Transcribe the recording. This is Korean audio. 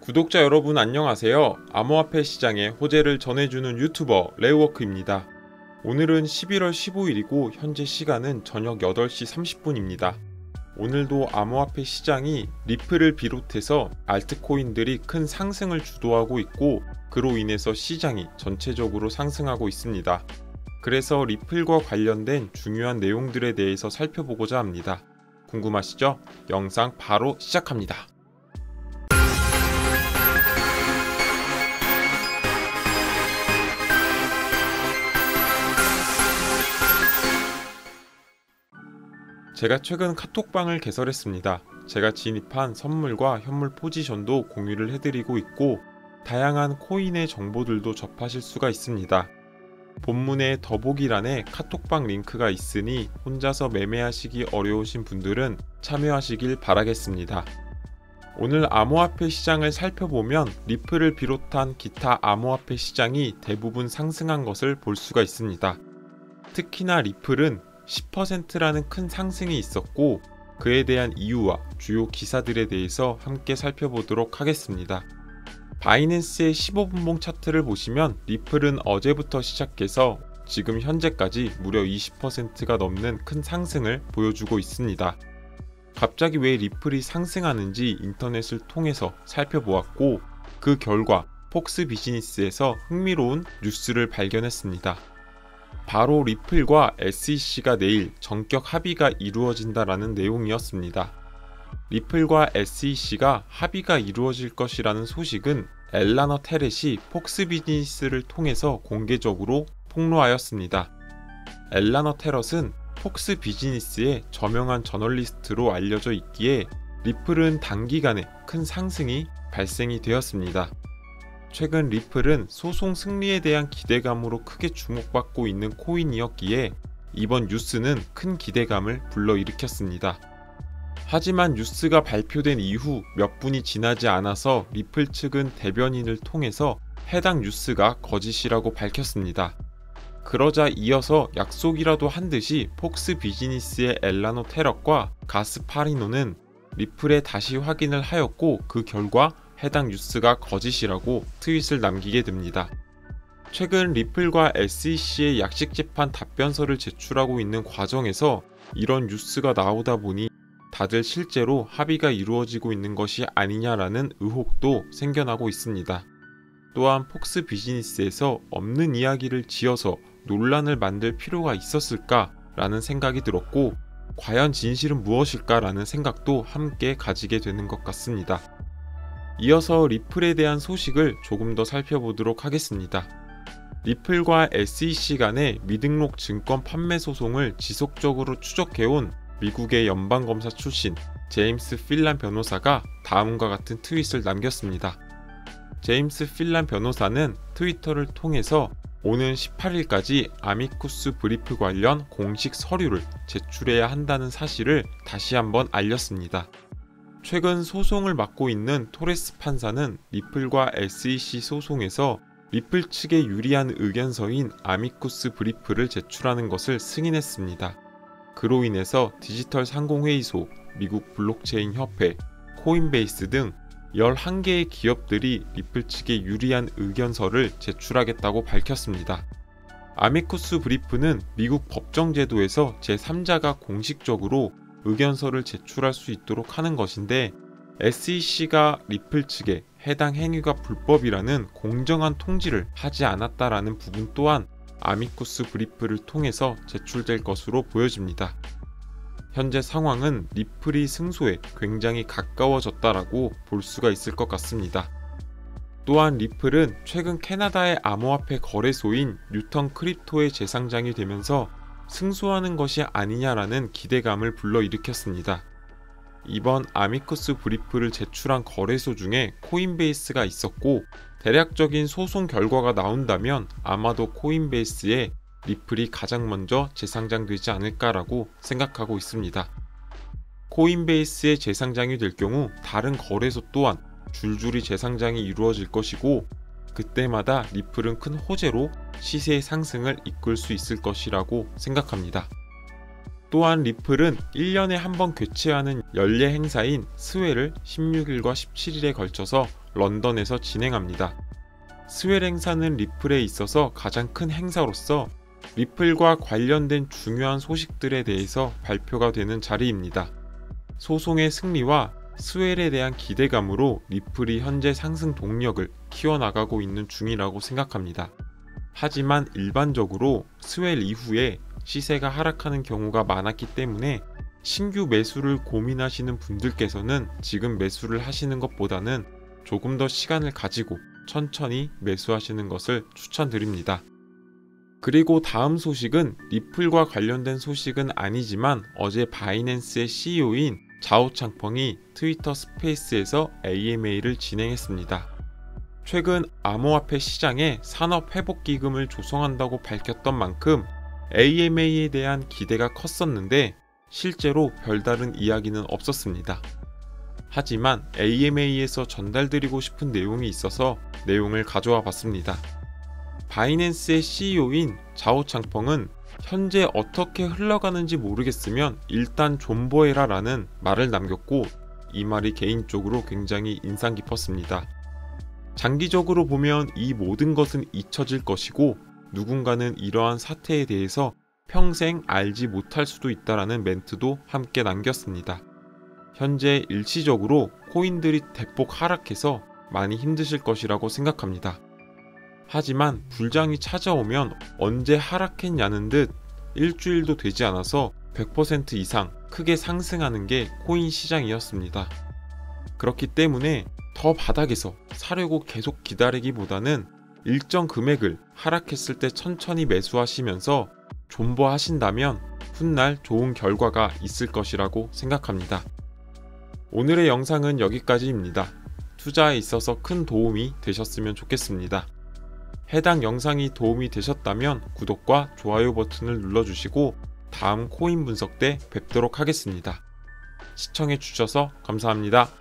구독자 여러분 안녕하세요. 암호화폐 시장의 호재를 전해주는 유튜버 레오워크입니다. 오늘은 11월 15일이고 현재 시간은 저녁 8시 30분입니다. 오늘도 암호화폐 시장이 리플을 비롯해서 알트코인들이 큰 상승을 주도하고 있고 그로 인해서 시장이 전체적으로 상승하고 있습니다. 그래서 리플과 관련된 중요한 내용들에 대해서 살펴보고자 합니다. 궁금하시죠? 영상 바로 시작합니다. 제가 최근 카톡방을 개설했습니다. 제가 진입한 선물과 현물 포지션도 공유를 해드리고 있고 다양한 코인의 정보들도 접하실 수가 있습니다. 본문의 더보기란에 카톡방 링크가 있으니 혼자서 매매하시기 어려우신 분들은 참여하시길 바라겠습니다. 오늘 암호화폐 시장을 살펴보면 리플을 비롯한 기타 암호화폐 시장이 대부분 상승한 것을 볼 수가 있습니다. 특히나 리플은 10%라는 큰 상승이 있었고 그에 대한 이유와 주요 기사들에 대해서 함께 살펴보도록 하겠습니다. 바이낸스의 15분봉 차트를 보시면 리플은 어제부터 시작해서 지금 현재까지 무려 20%가 넘는 큰 상승을 보여주고 있습니다. 갑자기 왜 리플이 상승하는지 인터넷을 통해서 살펴보았고 그 결과 폭스 비즈니스에서 흥미로운 뉴스를 발견했습니다. 바로 리플과 SEC가 내일 전격 합의가 이루어진다라는 내용이었습니다. 리플과 SEC가 합의가 이루어질 것이라는 소식은 엘라너 테렛이 폭스 비즈니스를 통해서 공개적으로 폭로하였습니다. 엘라너 테렛은 폭스 비즈니스의 저명한 저널리스트로 알려져 있기에 리플은 단기간에 큰 상승이 발생이 되었습니다. 최근 리플은 소송 승리에 대한 기대감으로 크게 주목받고 있는 코인이었기에 이번 뉴스는 큰 기대감을 불러일으켰습니다. 하지만 뉴스가 발표된 이후 몇 분이 지나지 않아서 리플 측은 대변인을 통해서 해당 뉴스가 거짓이라고 밝혔습니다. 그러자 이어서 약속이라도 한 듯이 폭스 비즈니스의 엘라노 테럿과 가스파리노는 리플에 다시 확인을 하였고 그 결과 해당 뉴스가 거짓이라고 트윗을 남기게 됩니다. 최근 리플과 SEC의 약식 재판 답변서를 제출하고 있는 과정에서 이런 뉴스가 나오다 보니 다들 실제로 합의가 이루어지고 있는 것이 아니냐라는 의혹도 생겨나고 있습니다. 또한 폭스 비즈니스에서 없는 이야기를 지어서 논란을 만들 필요가 있었을까라는 생각이 들었고 과연 진실은 무엇일까라는 생각도 함께 가지게 되는 것 같습니다. 이어서 리플에 대한 소식을 조금 더 살펴보도록 하겠습니다. 리플과 SEC 간의 미등록 증권 판매 소송을 지속적으로 추적해온 미국의 연방검사 출신 제임스 필란 변호사가 다음과 같은 트윗을 남겼습니다. 제임스 필란 변호사는 트위터를 통해서 오는 18일까지 아미쿠스 브리프 관련 공식 서류를 제출해야 한다는 사실을 다시 한번 알렸습니다. 최근 소송을 맡고 있는 토레스 판사는 리플과 SEC 소송에서 리플 측에 유리한 의견서인 아미쿠스 브리프를 제출하는 것을 승인했습니다. 그로 인해서 디지털 상공회의소, 미국 블록체인 협회, 코인베이스 등 11개의 기업들이 리플 측에 유리한 의견서를 제출하겠다고 밝혔습니다. 아미쿠스 브리프는 미국 법정제도에서 제3자가 공식적으로 의견서를 제출할 수 있도록 하는 것인데 SEC가 리플 측에 해당 행위가 불법이라는 공정한 통지를 하지 않았다라는 부분 또한 아미쿠스 브리프를 통해서 제출될 것으로 보여집니다. 현재 상황은 리플이 승소에 굉장히 가까워졌다라고 볼 수가 있을 것 같습니다. 또한 리플은 최근 캐나다의 암호화폐 거래소인 뉴턴 크립토의 재상장이 되면서 승소하는 것이 아니냐라는 기대감을 불러일으켰습니다. 이번 아미쿠스 브리프를 제출한 거래소 중에 코인베이스가 있었고 대략적인 소송 결과가 나온다면 아마도 코인베이스에 리플이 가장 먼저 재상장되지 않을까라고 생각하고 있습니다. 코인베이스의 재상장이 될 경우 다른 거래소 또한 줄줄이 재상장이 이루어질 것이고 그때마다 리플은 큰 호재로 시세의 상승을 이끌 수 있을 것이라고 생각합니다. 또한 리플은 1년에 한 번 개최하는 연례 행사인 스웰을 16일과 17일에 걸쳐서 런던에서 진행합니다. 스웰 행사는 리플에 있어서 가장 큰 행사로서 리플과 관련된 중요한 소식들에 대해서 발표가 되는 자리입니다. 소송의 승리와 스웰에 대한 기대감으로 리플이 현재 상승 동력을 키워나가고 있는 중이라고 생각합니다. 하지만 일반적으로 스웰 이후에 시세가 하락하는 경우가 많았기 때문에 신규 매수를 고민하시는 분들께서는 지금 매수를 하시는 것보다는 조금 더 시간을 가지고 천천히 매수하시는 것을 추천드립니다. 그리고 다음 소식은 리플과 관련된 소식은 아니지만 어제 바이낸스의 CEO인 자오 창펑이 트위터 스페이스에서 AMA를 진행했습니다. 최근 암호화폐 시장에 산업회복기금을 조성한다고 밝혔던 만큼 AMA에 대한 기대가 컸었는데 실제로 별다른 이야기는 없었습니다. 하지만 AMA에서 전달드리고 싶은 내용이 있어서 내용을 가져와 봤습니다. 바이낸스의 CEO인 자오 창펑은 현재 어떻게 흘러가는지 모르겠으면 일단 존버해라 라는 말을 남겼고, 이 말이 개인적으로 굉장히 인상 깊었습니다. 장기적으로 보면 이 모든 것은 잊혀질 것이고 누군가는 이러한 사태에 대해서 평생 알지 못할 수도 있다라는 멘트도 함께 남겼습니다. 현재 일시적으로 코인들이 대폭 하락해서 많이 힘드실 것이라고 생각합니다. 하지만 불장이 찾아오면 언제 하락했냐는 듯 일주일도 되지 않아서 100% 이상 크게 상승하는 게 코인 시장이었습니다. 그렇기 때문에 더 바닥에서 사려고 계속 기다리기보다는 일정 금액을 하락했을 때 천천히 매수하시면서 존버하신다면 훗날 좋은 결과가 있을 것이라고 생각합니다. 오늘의 영상은 여기까지입니다. 투자에 있어서 큰 도움이 되셨으면 좋겠습니다. 해당 영상이 도움이 되셨다면 구독과 좋아요 버튼을 눌러주시고 다음 코인 분석 때 뵙도록 하겠습니다. 시청해주셔서 감사합니다.